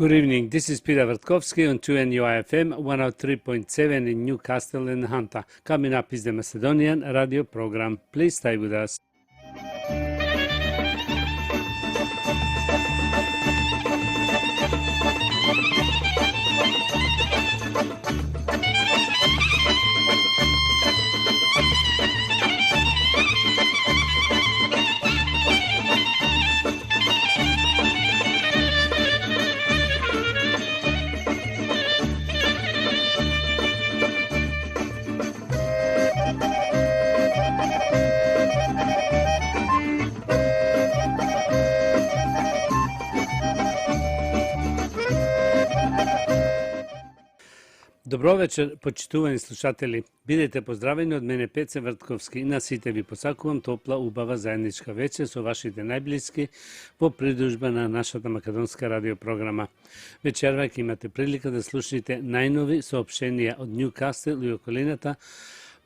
Good evening. This is Peter Vertkovsky on 2NUI-FM 103.7 in Newcastle and Hunter. Coming up is the Macedonian radio program. Please stay with us. Добро вечер, почитувани слушатели. Бидете поздравени од мене Пеце Вртковски и на сите ви посакувам топла, убава заедничка вечер со вашите најблиски во придружба на нашата македонска радиопрограма. Вечерва ќе имате прилика да слушате најнови соопштенија од Ньюкасл и околината,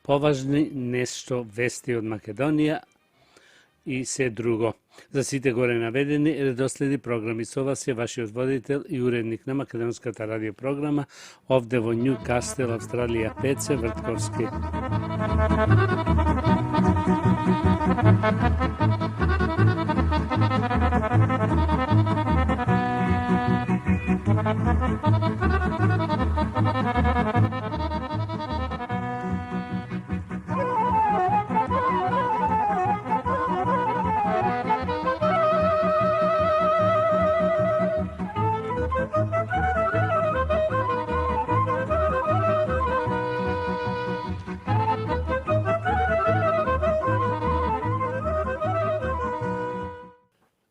поважни нешто вести од Македонија и се друго. За сите горе наведени редоследи програми со вас е вашиот водител и уредник на македонската радиопрограма овде во Ньюкасл, Австралија, Пеце Вртковски.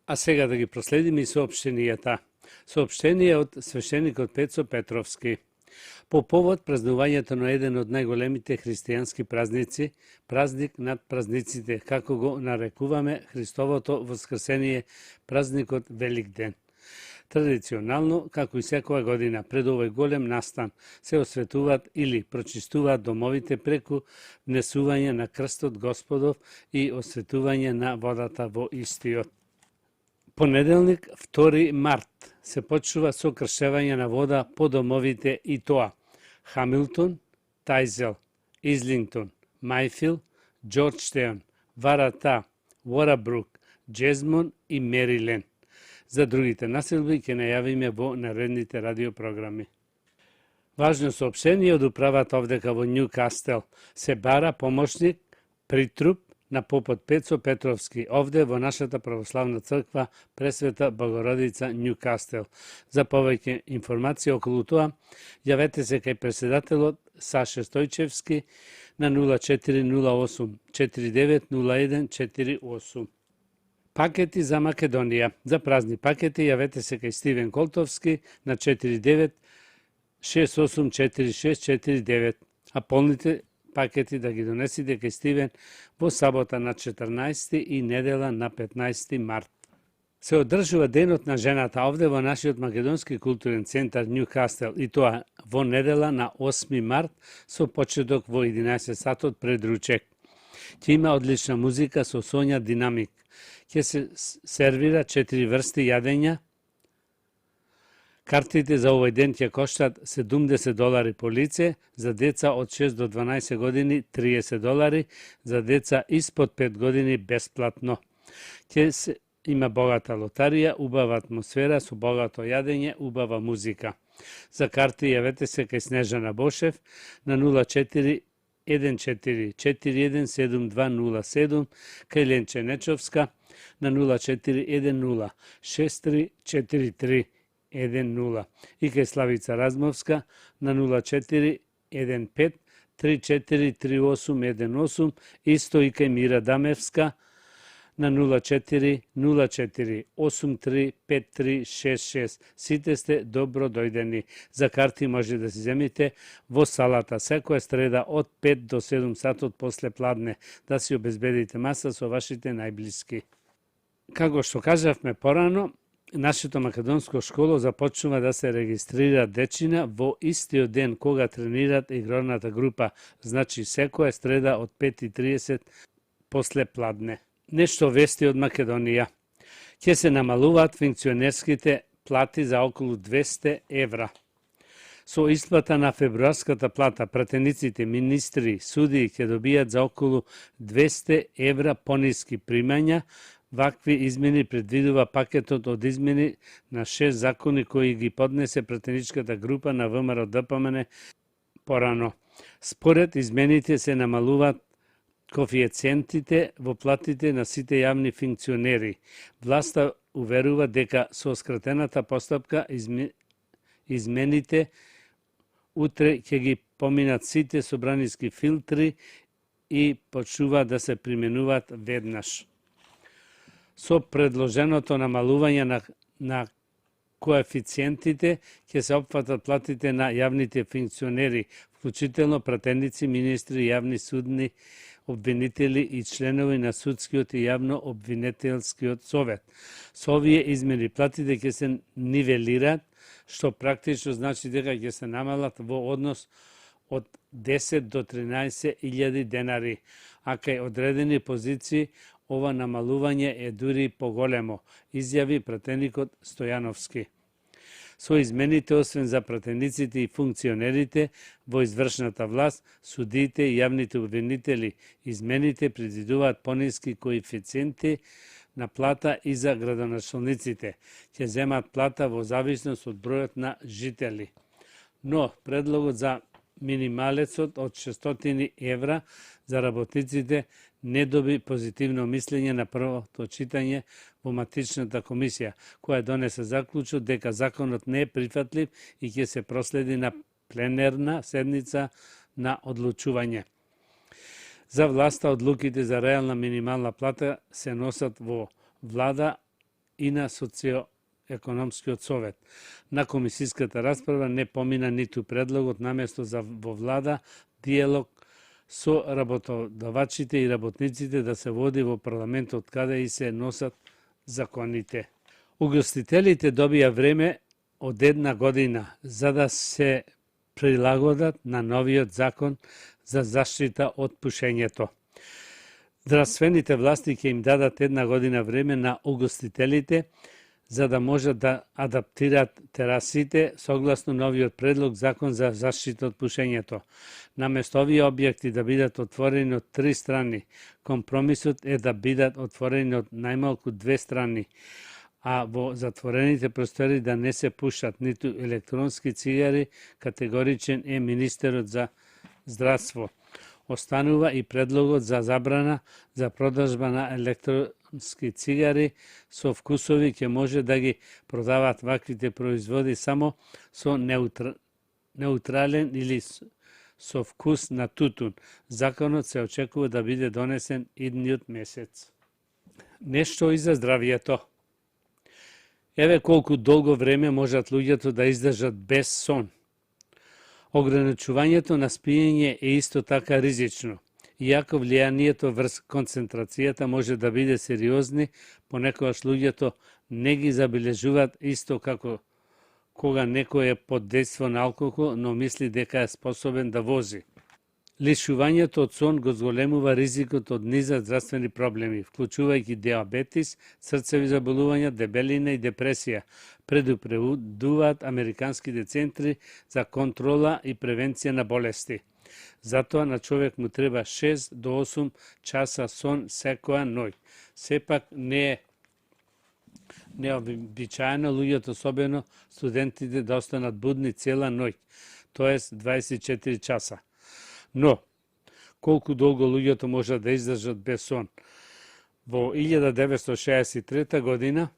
А сега да ги проследиме и соопштенијата. Соопштение од свештеникот Пецо Петровски. По повод празнувањето на еден од најголемите христијански празници, празник над празниците, како го нарекуваме Христовото воскресение, празникот Велик ден. Традиционално, како и секоја година, пред овој голем настан се осветуваат или прочистуваат домовите преку внесување на крстот Господов и осветување на водата во истиот. Понеделник, 2 март, се почнува со кршевање на вода по домовите и тоа Хамилтон, Тајзел, Излингтон, Мајфил, Џорџтеон, Варата, Уорабрук, Джезмон и Мерилен. За другите населби ќе најавиме во наредните радиопрограми. Важно соопштение од управата овдека во Ньюкасл. Се бара помошник, притруп на попот Пецо Петровски, овде во нашата православна црква Пресвета Богородица Ньюкасл. За повеќе информација околу тоа, јавете се кај председателот Саше Стојчевски на 0408 4901 48. Пакети за Македонија. За празни пакети јавете се кај Стивен Колтовски на 49 68 4649, а полните пакети да ги донесите кај Стивен во сабота на 14 и недела на 15 март. Се одржува Денот на жената овде во нашиот македонски културен центар Ньюкасл и тоа во недела на 8 март со почеток во 11 сатот пред ручек. Ќе има одлична музика со Сонја Динамик. Ќе се сервира 4 врсти јадења. Картите за овој ден ќе коштат $70 по лице, за деца од 6 до 12 години $30, за деца испод 5 години бесплатно. Ќе се има богата лотарија, убава атмосфера со богато јадење, убава музика. За карти јавете се кај Снежана Бошев на 04 14 41 7207, кај Ленче Нечовска на 0410 6343 10 и кај Славица Размовска на 0415 343818, исто и кај Мира Дамевска на 0404 835366. Сите сте добро дојдени. За карти може да си земите во салата секоја среда од 5 до 7 сатот после пладне, да си обезбедите маса со вашите најблиски. Како што кажавме порано, нашето македонско школо започнува да се регистрира дечина во истиот ден кога тренираат игрорната група, значи секоја среда од 5:30 после пладне. Нешто вести од Македонија. Ќе се намалуваат функционерските плати за околу 200 евра. Со исплата на февруарската плата, пратениците, министри, судии ќе добијат за околу 200 евра пониски примања. Вакви измени предвидува пакетот од измени на 6 закони кои ги поднесе пратеничката група на ВМРО ДПМН порано. Според измените се намалуваат коефициентите во платите на сите јавни функционери. Власта уверува дека со скратената постапка измените утре ќе ги поминат сите собраниски филтри и почнува да се применуваат веднаш. Со предложеното намалување на коефициентите ќе се опфатат платите на јавните функционери, вклучително пратеници, министри, јавни судни обвинители и членови на судскиот и јавно обвинителскиот совет. Со овие измени платите ќе се нивелираат, што практично значи дека ќе се намалат во однос од 10 до 13.000 денари, а кај одредени позиции ова намалување е дури поголемо, изјави пратеникот Стојановски. Со измените, освен за пратениците и функционерите во извршната власт, судиите и јавните обвинители, измените предвидуваат пониски коефициенти на плата и за градоначалниците. Ќе земат плата во зависност од бројот на жители. Но предлогот за минималецот од 600 евра за работниците не доби позитивно мислење на првото читање во матичната комисија, која донесе заклучок дека законот не е прифатлив и ќе се проследи на пленерна седница на одлучување. За власта одлуките за реална минимална плата се носат во влада и на социоекономскиот совет. На комисиската расправа не помина ниту предлогот наместо за во влада диалог со работодавачите и работниците да се води во парламентот каде и се носат законите. Угостителите добија време од 1 година за да се прилагодат на новиот закон за заштита од пушењето. Здравствените власти ќе им дадат 1 година време на угостителите за да можат да адаптираат терасите согласно новиот предлог закон за заштита од пушењето. Наместо овие објекти да бидат отворени од 3 страни, компромисот е да бидат отворени од најмалку 2 страни, а во затворените простори да не се пушат ниту електронски цигари, категоричен е министерот за здравство. Останува и предлогот за забрана за продажба на електронски цигари со вкусови, ќе може да ги продаваат ваквите производи само со неутрален или со вкус на тутун. Законот се очекува да биде донесен идниот месец. Нешто и за здравието. Еве колку долго време можат луѓето да издржат без сон. Ограничувањето на спиење е исто така ризично. Иако влијанието врз концентрацијата може да биде сериозни, понекогаш луѓето не ги забележуваат исто како кога некој е под дејство на алкохол, но мисли дека е способен да вози. Лишувањето од сон го зголемува ризикот од низа здравствени проблеми, вклучувајќи диабетис, срцеви заболувања, дебелина и депресија, предупредуваат американските центри за контрола и превенција на болести. Затоа на човек му треба 6 до 8 часа сон секоја ноќ. Сепак не е необичаено луѓето, особено студентите, да останат будни цела ноќ, тоест 24 часа. Но, колку долго луѓето можат да издржат без сон? Во 1963 година,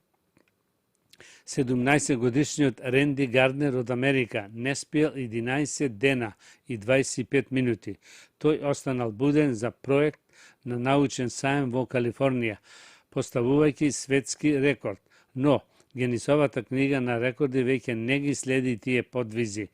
17-годишниот Ренди Гарднер од Америка не спиел 11 дена и 25 минути. Тој останал буден за проект на научен саем во Калифорнија, поставувајќи светски рекорд. Но, Гинисовата книга на рекорди веќе не ги следи тие подвизи.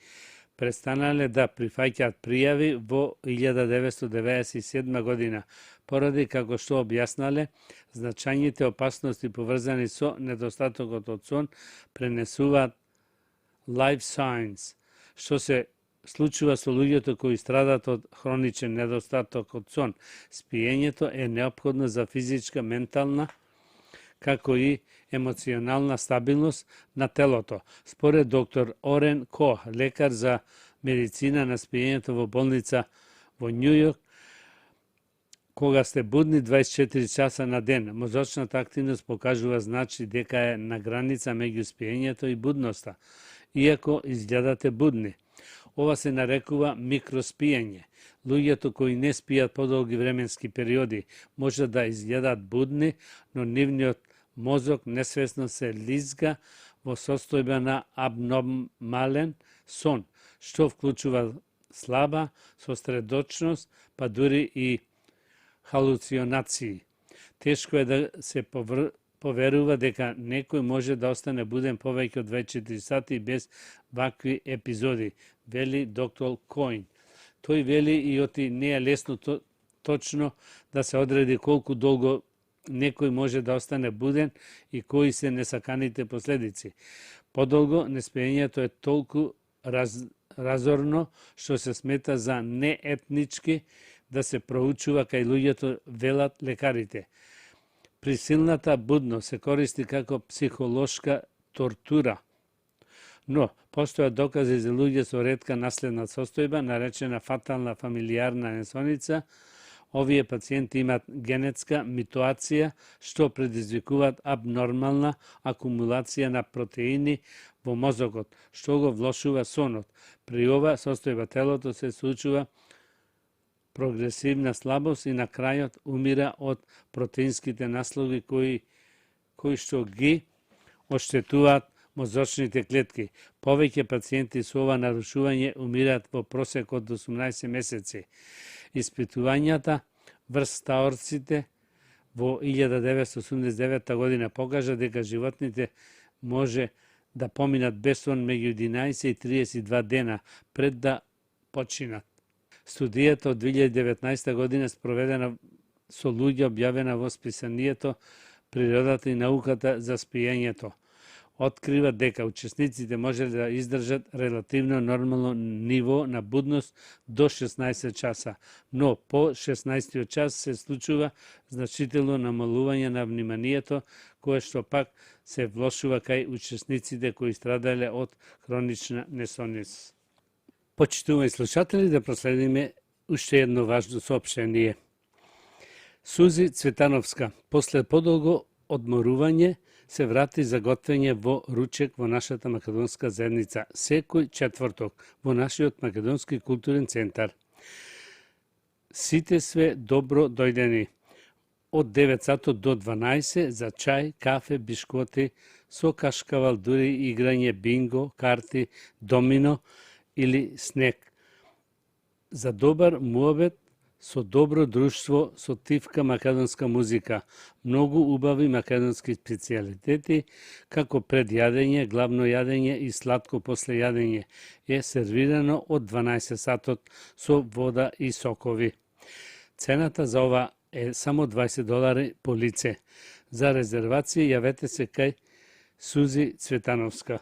Престанале да прифаќаат пријави во 1997 година, поради како што објаснале, значајните опасности поврзани со недостатокот од сон пренесуваат life signs, што се случува со луѓето кои страдат од хроничен недостаток од сон. Спиењето е неопходно за физичка, ментална, како и емоционална стабилност на телото. Според доктор Орен Ко, лекар за медицина на спиењето во болница во Њујорк, кога сте будни 24 часа на ден, мозочната активност покажува значи дека е на граница меѓу спиењето и будноста, иако изгледате будни. Ова се нарекува микроспиење. Луѓето кои не спијат подолги временски периоди може да изгледаат будни, но нивниот мозок несвесно се лизга во состојба на абнормален сон, што вклучува слаба сосредочност, па дури и халуцинации. Тешко е да се поверува дека некој може да остане буден повеќе од 24 сати без вакви епизоди, вели доктор Коин. Тој вели и оти не е лесно точно да се одреди колку долго некој може да остане буден и кои се несаканите последици. Подолго неспиењето е толку разорно што се смета за неетнички да се проучува кај луѓето, велат лекарите. Присилната будност се користи како психолошка тортура. Но постојат докази за луѓе со ретка наследна состојба, наречена фатална фамилијарна несоница. Овие пациенти имаат генетска мутација, што предизвикуваат абнормална акумулација на протеини во мозокот, што го влошува сонот. При ова состојба телото се случува прогресивна слабост и на крајот умира од протеинските наслоги кои што ги оштетуваат мозочните клетки. Повеќе пациенти со ова нарушување умираат во просек од 18 месеци. Испитувањата врз стаорците во 1989 година покажа дека животните може да поминат без сон меѓу 11 и 32 дена пред да починат. Студијата од 2019 година спроведена со луѓе објавена во списанието Природата и науката за спиењето открива дека учесниците може да издржат релативно нормално ниво на будност до 16 часа, но по 16 час се случува значително намалување на вниманието, кое што пак се влошува кај учесниците кои страдале од хронична несоница. Почитувани слушатели, да проследиме уште едно важно соопштение. Сузи Цветановска, после подолго одморување, се врати за готвење во ручек во нашата македонска заедница секој четврток во нашиот македонски културен центар. Сите све добро дојдени од 9 сатот до 12 за чај, кафе, бишкоти, со кашкавал, дури играње бинго, карти, домино или снек. За добар муабет со добро друштво, со тивка македонска музика, многу убави македонски специјалитети, како пред јадење, главно јадење и сладко после јадење, е сервирано од 12 сатот со вода и сокови. Цената за ова е само $20 по лице. За резервација јавете се кај Сузи Цветановска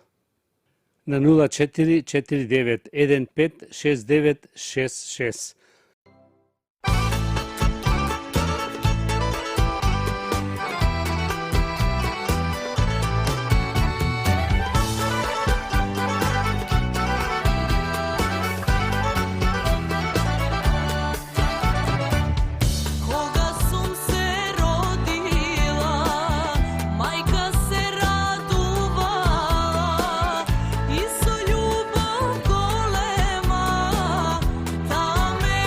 на 0449 15 6966. Исо љубов голема, та ме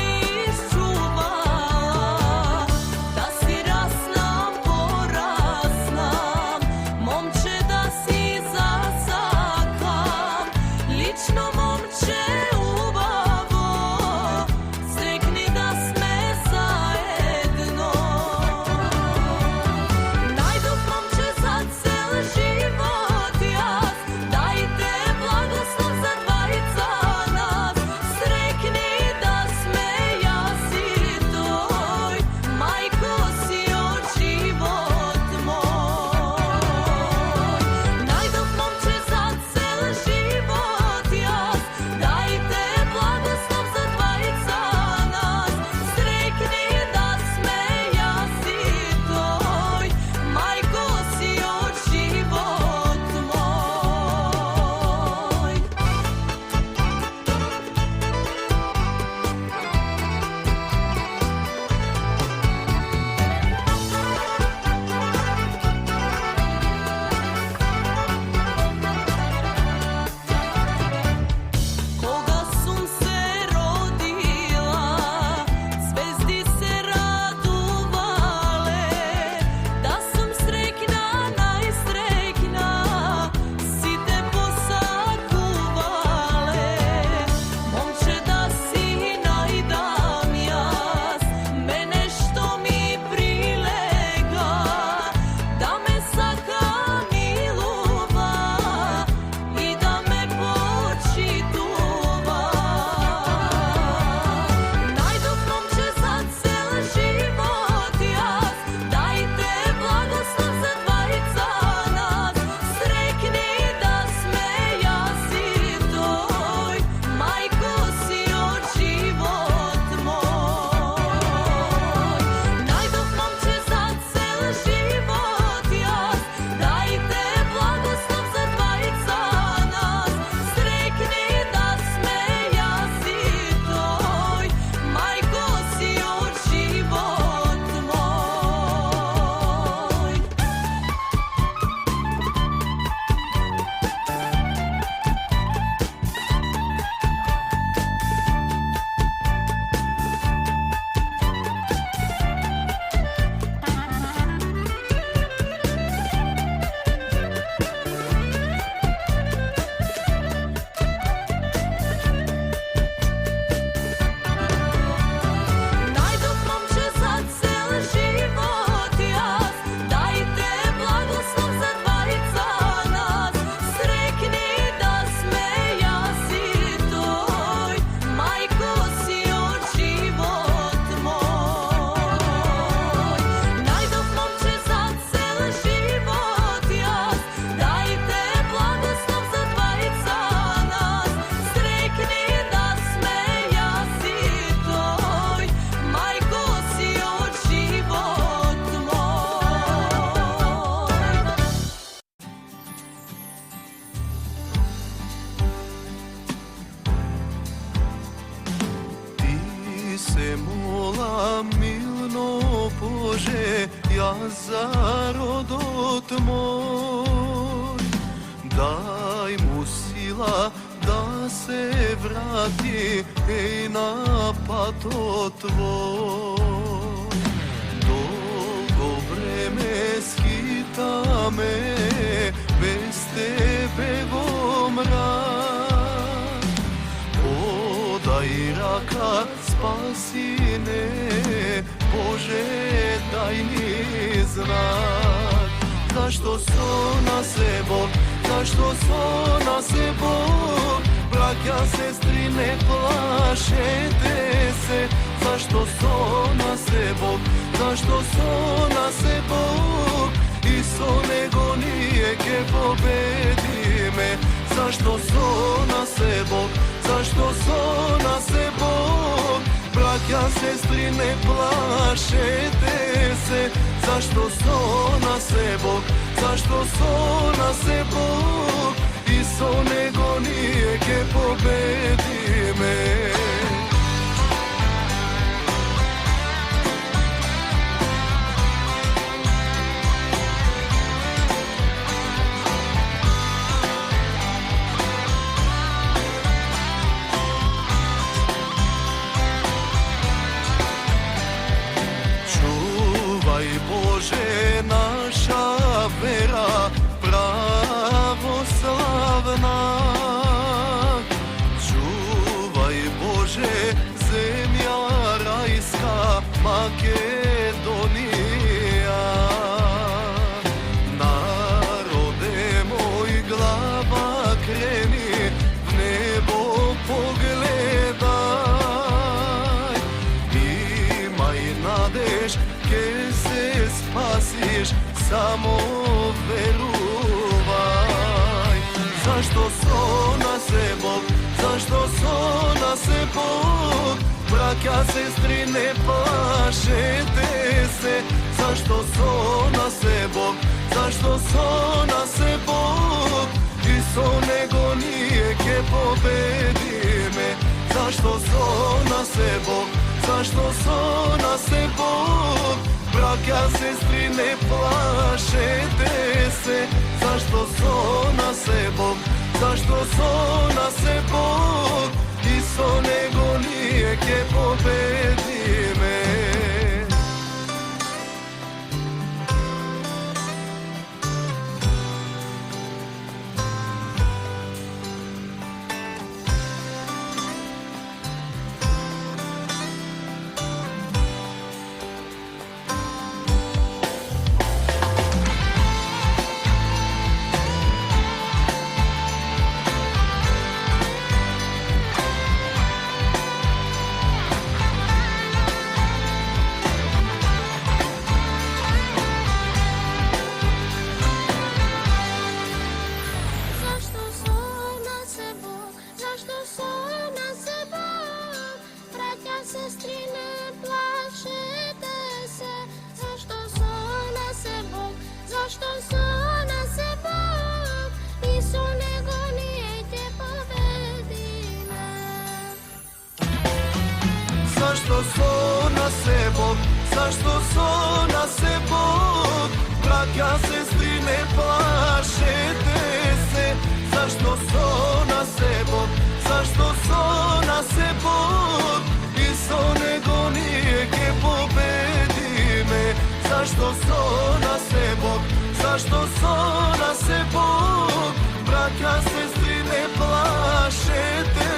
Ти се молам, милно Боже, јас за родот мој. Дај му сила да се врати на патот твој. Долго време скитаме, без тебе во мрак. Подај рака, спаси не, Боже, дај ни знак. Зашто со нас е Бог, зашто со нас е Бог? Браќа, сестри, не плашете се. Зашто со нас е Бог, зашто со нас е Бог? И со него ние ќе победиме. Зашто со нас е Бог, зашто со нас е Бог? Браќа, сестри, не плашете се. Зашто со нас е Бог, зашто со нас е Бог? И со него ние ќе победиме. Боже, наша вера православна. Чувај, Боже, земја рајска Македонија. Народе мој, глава крени, в небо погледај. Имај надеж, ке се спасиш, само верувај. Зашто со нас е Бог, зашто со нас е Бог? Браќа, сестри, не плашете се. Зашто со нас е Бог, зашто со нас е Бог? И со него ние ќе победиме. Зашто со нас е Бог, зашто со нас е Бог? Браќа, сестри, не плашете се. Зашто со нас е Бог, зашто со нас е Бог? И со него ние ќе победиме. Зашто со нас е Бог, зашто со нас е Бог? Браќа, сестри, не плашете се. Зашто со нас е Бог, зашто со нас е Бог? И со него ние ќе победиме. Зашто со нас е Бог, зашто со нас е Бог? Браќа, сестри, не плашете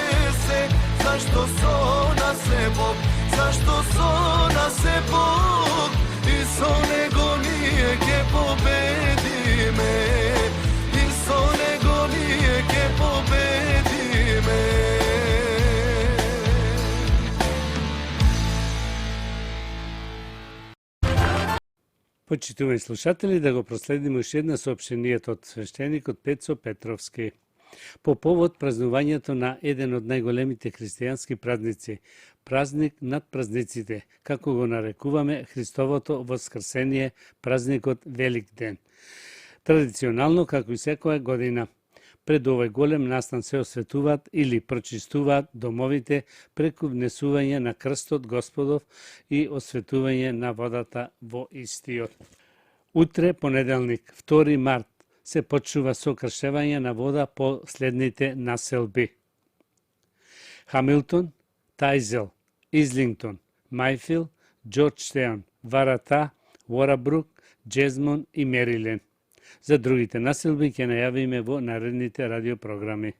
се. Зашто со нас е Бог, зашто со нас е Бог? И со него ние ќе победиме. И со него ние ќе победиме. Почитувани слушатели, да го проследиме уште една соопштението од свештеникот Пецо Петровски. По повод празнувањето на еден од најголемите христијански празници, празник над празниците, како го нарекуваме Христовото воскресение, празникот Велик ден. Традиционално, како и секоја година, Пред овој голем настан се осветуваат или прочистуваат домовите преку внесување на крстот Господов и осветување на водата во истиот. Утре, понеделник, 2 март, се почнува со кршевање на вода по следните населби: Хамилтон, Тајзел, Излингтон, Мајфил, Џорџтаун, Варата, Уорабрук, Джезмон и Мерилен. За другите населби ќе најавиме во наредните радиопрограми.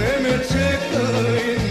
Ne me čekaj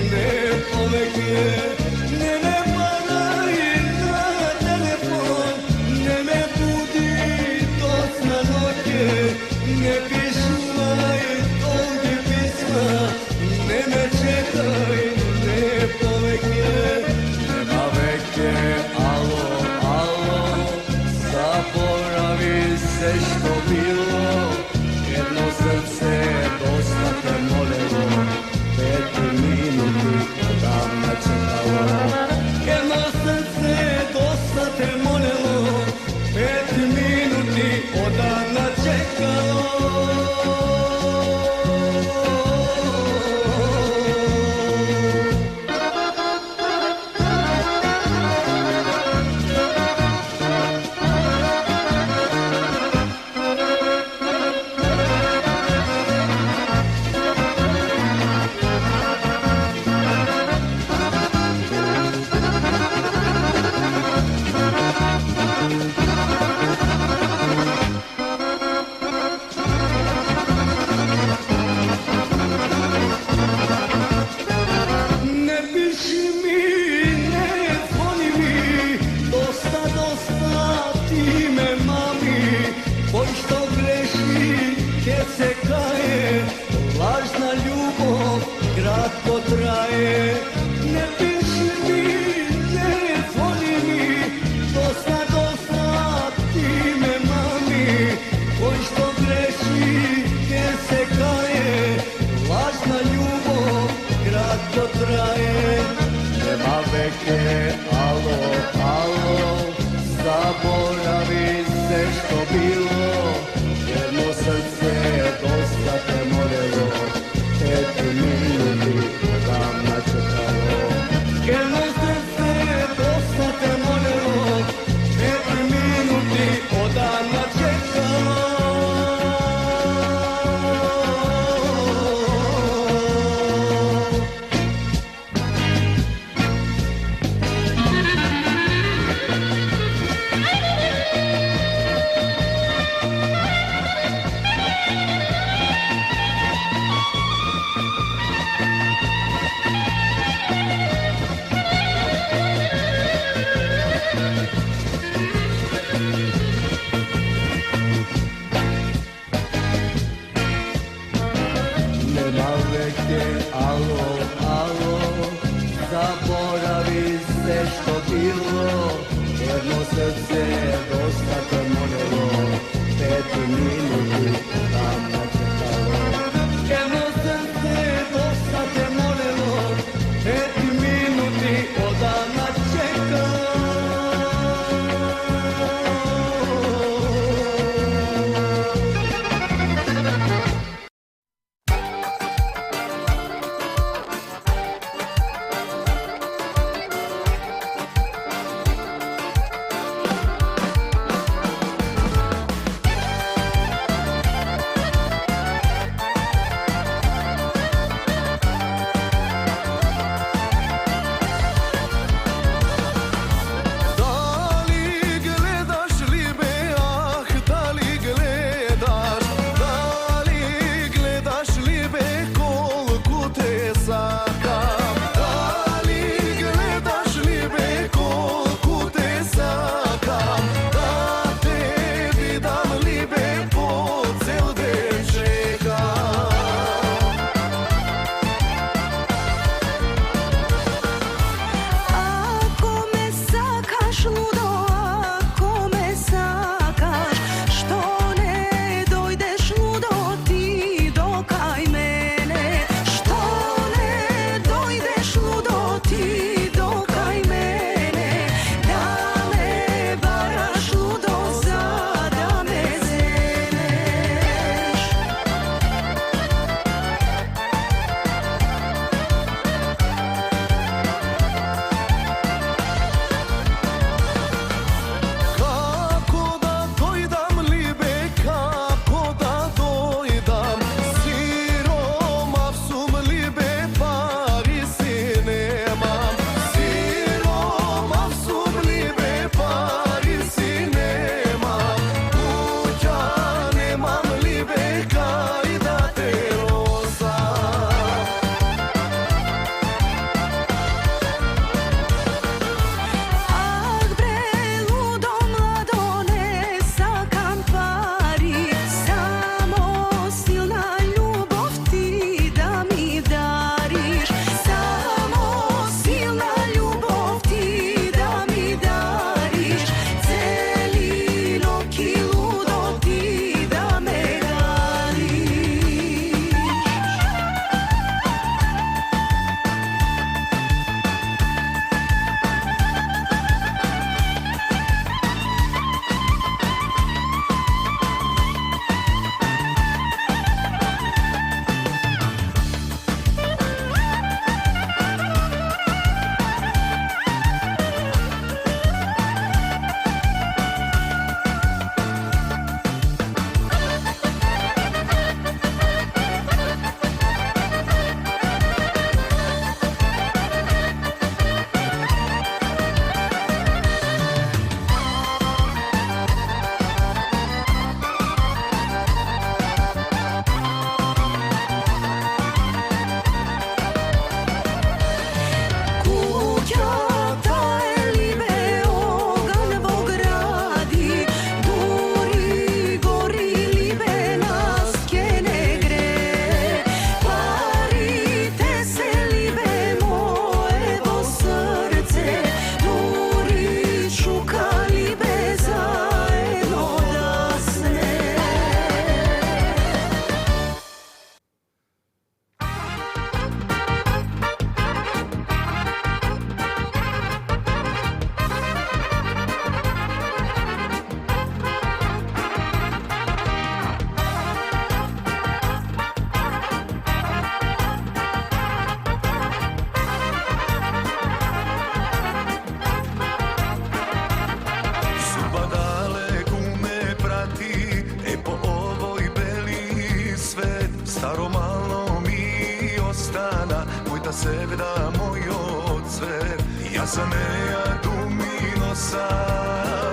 sevda moj odsvet. Ja sam Eja Duminosa,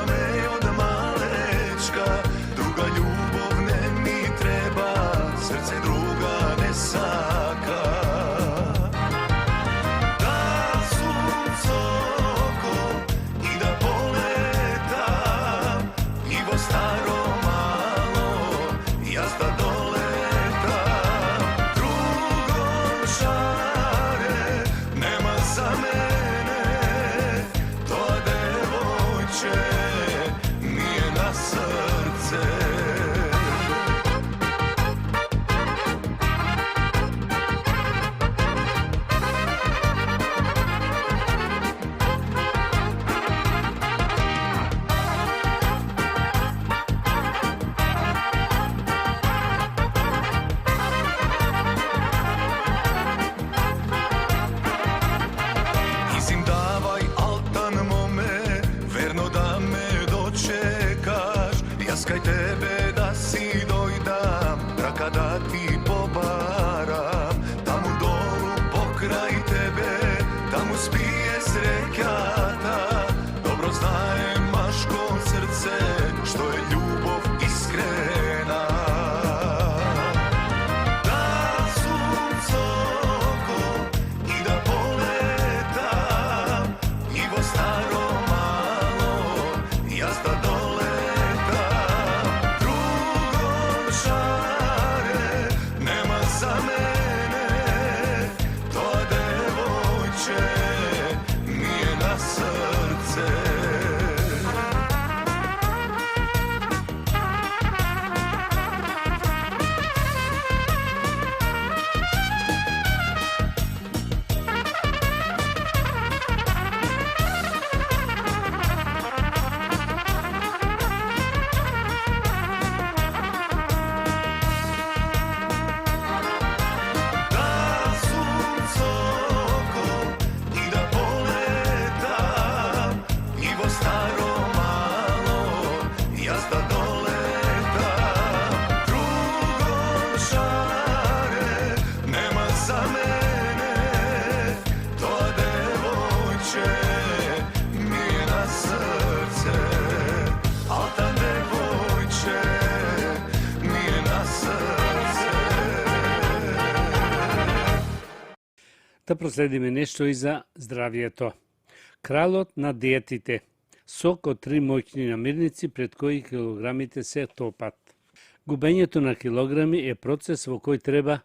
me od malečka. Druga ljubov ne mi treba, srce druga ne saka. Da sunco oko i da poletam, Ivo staro malo, jazda doletam. Drugom šare, nema za mene, to devojče nije na srce. Mislim davaj altan mome, verno da me dočekaš. Jaz kaj tebe da si dojdam, traka da ti pobaram. Tamo dolu pokraj tebe, tamo spije srećata. Dobro znajem maško srce, što je ljubav iskrena. Da sunco oko i da poletam, Ivo staro malo, jazda doletam. Drugom šare, nema za mene, to devojče nije na srce. Da sunco oko i da poletam, Ivo staro malo, jazda doletam. Drugom šare, nema za mene, to devojče nije na srce. Altan devojče nije na srce. Да проследиме нешто и за здравието. Кралот на диетите. Сок од 3 моќни намирници пред кои килограмите се топат. Губењето на килограми е процес во кој треба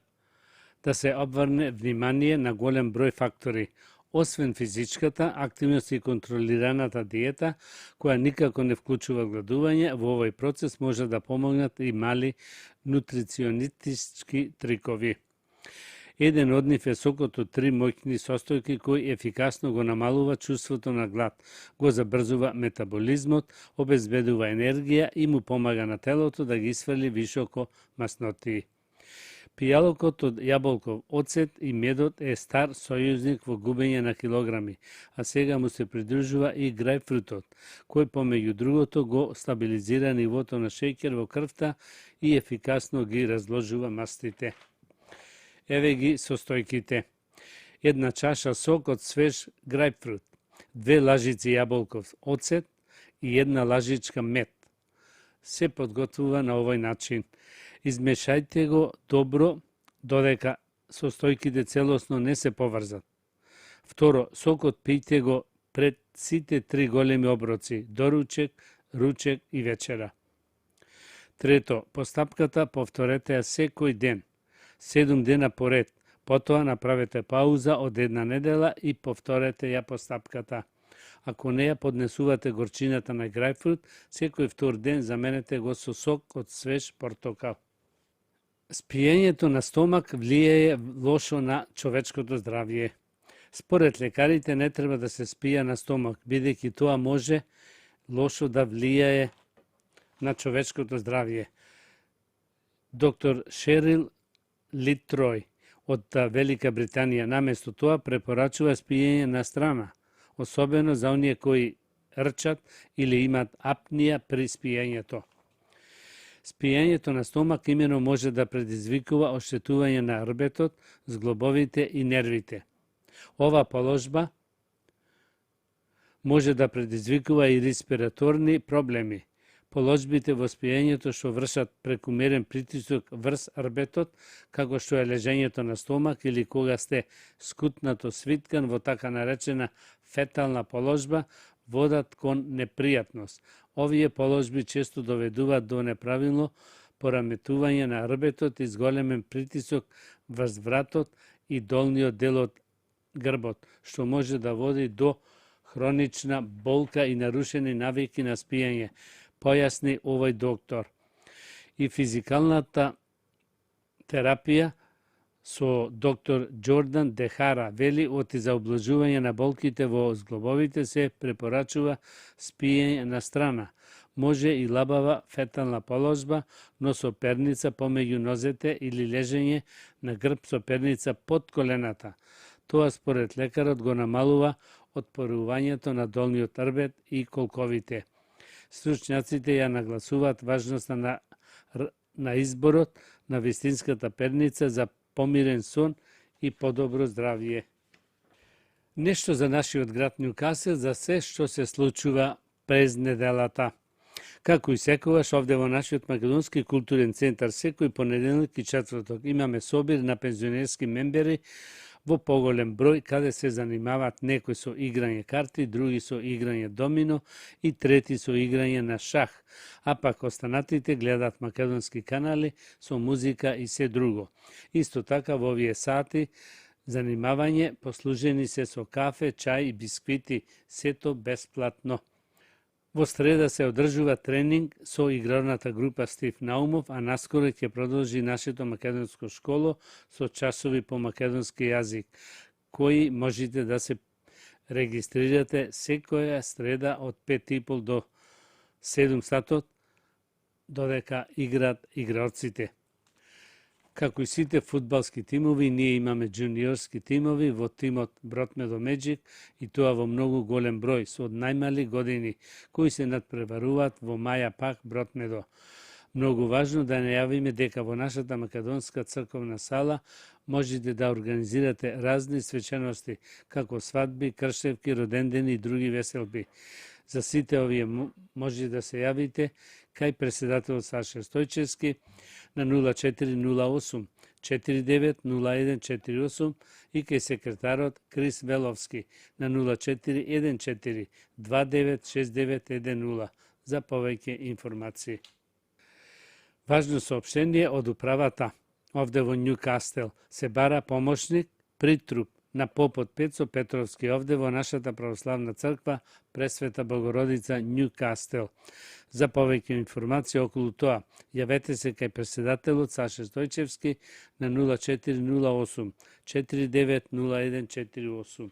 да се обврне внимание на голем број фактори, освен физичката активност и контролираната диета, која никако не вклучува гладување. Во овој процес може да помогнат и мали нутриционистички трикови. Еден од нив е сокот од 3 моќни состојки кој ефикасно го намалува чувството на глад, го забрзува метаболизмот, обезбедува енергија и му помага на телото да ги исфрли вишоко маснотии. Пијалокот од јаболков оцет и медот е стар сојузник во губење на килограми, а сега му се придружува и грајпфрутот, кој помеѓу другото го стабилизира нивото на шеќер во крвта и ефикасно ги разложува мастите. Еве ги состојките. 1 чаша сок од свеж грајпфрут, 2 лажици јаболков оцет и 1 лажичка мед. Се подготвува на овој начин. Измешајте го добро додека состојките целосно не се поврзат. Второ, сокот пијте го пред сите 3 големи оброци, доручек, ручек и вечера. Трето, постапката повторете ја секој ден, 7 дена поред. Потоа направете пауза од 1 недела и повторете ја постапката. Ако не ја поднесувате горчината на грајпфрут, секој втор ден заменете го со сок од свеж портокал. Спиењето на стомак влијае лошо на човечкото здравје. Според лекарите не треба да се спија на стомак, бидејќи тоа може лошо да влијае на човечкото здравје. Доктор Шерил Литрој од Велика Британија наместо тоа препорачува спиење на страна, особено за оние кои рчат или имат апнија при спиењето. Спиењето на стомак имено може да предизвикува оштетување на рбетот, зглобовите и нервите. Ова положба може да предизвикува и респираторни проблеми. Положбите во спиењето што вршат прекумерен притисок врз арбетот, како што е лежењето на стомак или кога сте скутнато свиткан во така наречена фетална положба, водат кон непријатност. Овие положби често доведуваат до неправилно пораметување на арбетот и зголемен притисок врз вратот и долниот дел од грбот, што може да води до хронична болка и нарушени навики на спиење, појасни овој доктор. И физикалната терапија со доктор Џордан Дехара вели оти за облажување на болките во зглобовите се препорачува спиење на страна. Може и лабава фетална положба, но со перница помеѓу нозете или лежење на грб со перница под колената. Тоа според лекарот го намалува отпорувањето на долниот арбет и колковите. Стручњаците ја нагласуваат важноста на изборот на вистинската перница за помирен сон и подобро здравје. Нешто за нашиот град Њукасел за се што се случува през неделата. Како и секогаш овде во нашиот македонски културен центар секој понеделник и четврток имаме собир на пензионерски мембери во поголем број, каде се занимаваат некои со играње карти, други со играње домино и трети со играње на шах, а пак останатите гледаат македонски канали со музика и се друго. Исто така во овие сати занимавање послужени се со кафе, чај и бисквити, сето бесплатно. Во среда се одржува тренинг со играрната група Стив Наумов, а наскоро ќе продолжи нашето македонско школо со часови по македонски јазик, кои можете да се регистрирате секоја среда од 5:30 до 7 сатот, додека играат игралците. Како и сите фудбалски тимови, ние имаме джуниорски тимови во тимот Бротмедо Меджик и тоа во многу голем број, со од најмали години, кои се надпреваруваат во Маја Пак Бротмедо. Многу важно да најавиме дека во нашата македонска црковна сала можете да организирате разни свечености, како свадби, кршевки, родендени и други веселби. За сите овие може да се јавите кај председателот Саша Стојчевски на 0408 490148 и кај секретарот Крис Веловски на 0414 296910 за повеќе информации. Важно соопштение од управата овде во Њукасел. Се бара помошник при труп на попот Пецо Петровски овде во нашата православна црква Пресвета Богородица Њукасел. За повеќе информации околу тоа, јавете се кај председателот Саша Стојчевски на 0408 490148.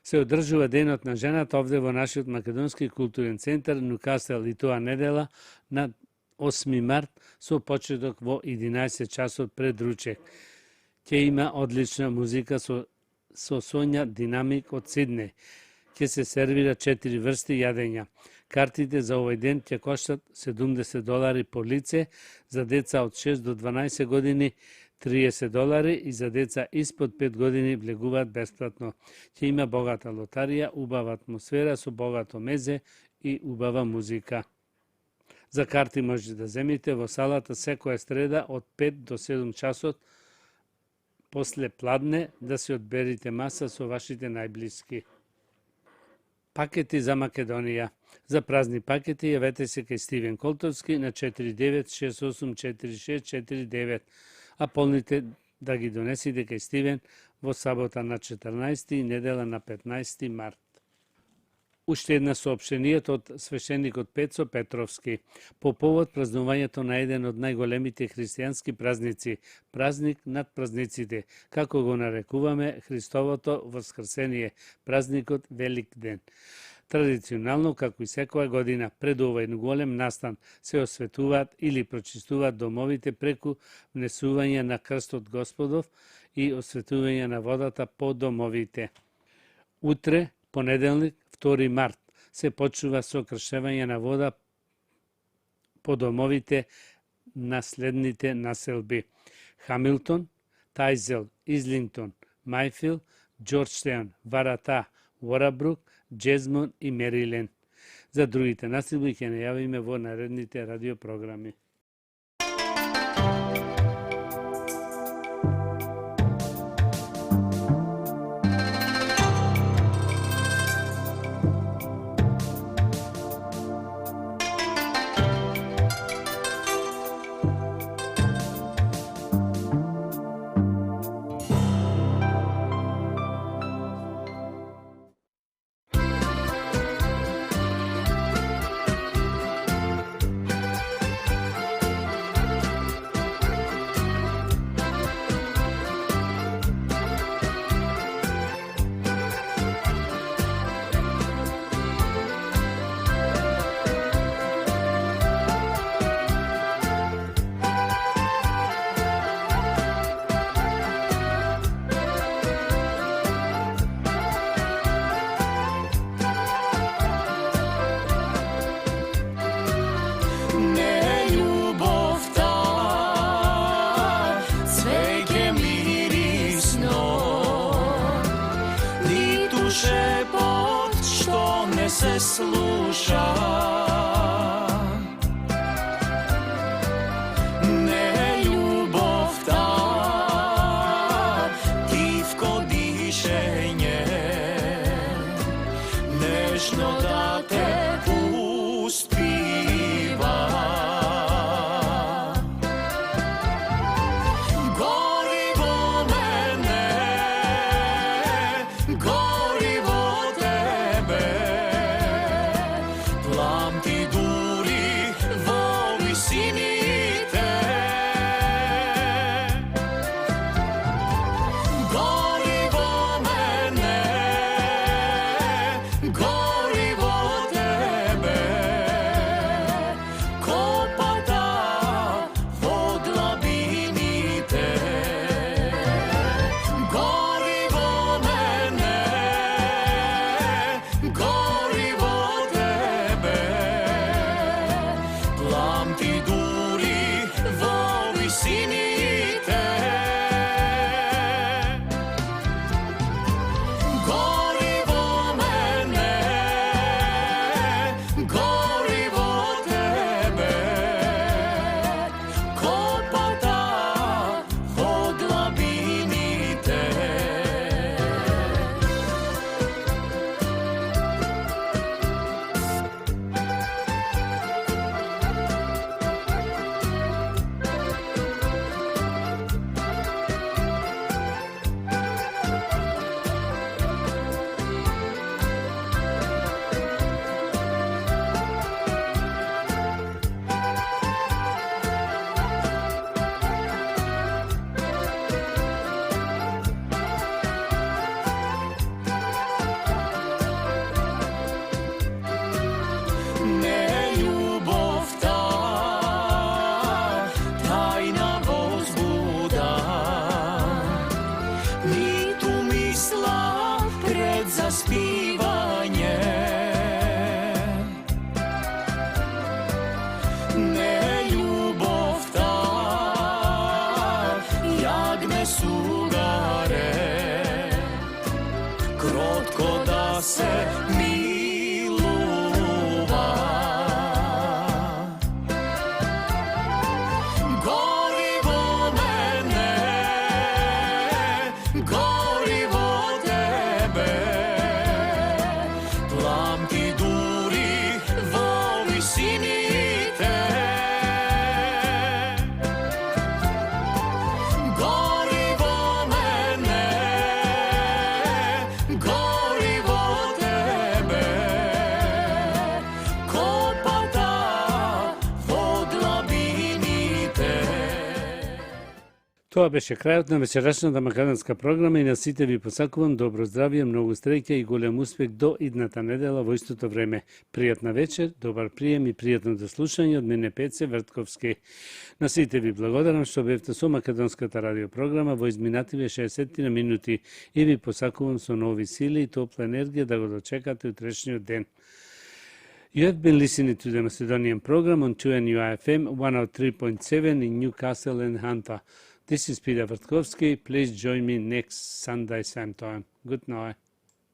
Се одржува денот на жената овде во нашиот македонски културен центар Њукасел и тоа недела на 8 март со почеток во 11 часот пред ручек. Ќе има одлична музика со Сонја Динамик од Сиднеј. Ќе се сервира 4 врсти јадења. Картите за овој ден ќе коштат $70 по лице, за деца од 6 до 12 години $30 и за деца испод 5 години влегуваат бесплатно. Ќе има богата лотарија, убава атмосфера со богато мезе и убава музика. За карти можете да земите во салата секоја среда од 5 до 7 часот после пладне да се одберите маса со вашите најблиски. Пакети за Македонија. За празни пакети јавете се кај Стивен Колтовски на 49684649, а полните да ги донесите кај Стивен во сабота на 14 и недела на 15 март. Уште една соопштенијата од свештеникот Пецо Петровски по повод празнувањето на еден од најголемите христијански празници, празник над празниците, како го нарекуваме Христовото воскресение, празникот Велик ден. Традиционално, како и секоја година, пред овој голем настан се осветуваат или прочистуваат домовите преку внесување на крстот Господов и осветување на водата по домовите. Утре, понеделник, 2 март, се почнува со кршевање на вода по домовите на следните населби: Хамилтон, Тајзел, Излингтон, Мајфил, Джорджтаун, Варата, Уорабрук, Джезмон и Мериленд. За другите наследби ќе најавиме во наредните радиопрограми. Se sluša ne ljubov ta tivko dišenje nežno da te uspiva gorivo mene gorivo tebe Lamti duri vo visini te Gorivo mene Gorivo tebe Kopata vo dlabini te Gorivo mene Gorivo Lamti duri vo visini te Gorivo mene Gorivo tebe Kopata vo dlabini te Zaspívanie neljubov ta jak me sugare krotko da se miluva gorivo mene gorivo tebe Lamti duri vo visini te Gorivo mene Gorivo tebe Kopata vo dlabini te Тоа беше крајот на вечерашната македонска програма и на сите ви посакувам добро здравје, многу среќа и голем успех до идната недела во истото време. Пријатна вечер, добар прием и пријатно дослушање од мене Пеце Вртковски. На сите ви благодарам што бевте со македонската радиопрограма во изминативе 60 минути и ви посакувам со нови сили и топла енергија да го дочекате утрешниот ден. You have been listening to the Macedonian program on 2NUI FM 103.7 in Newcastle and Hunter. This is Peter Vrtkovski. Please join me next Sunday same time. Good night.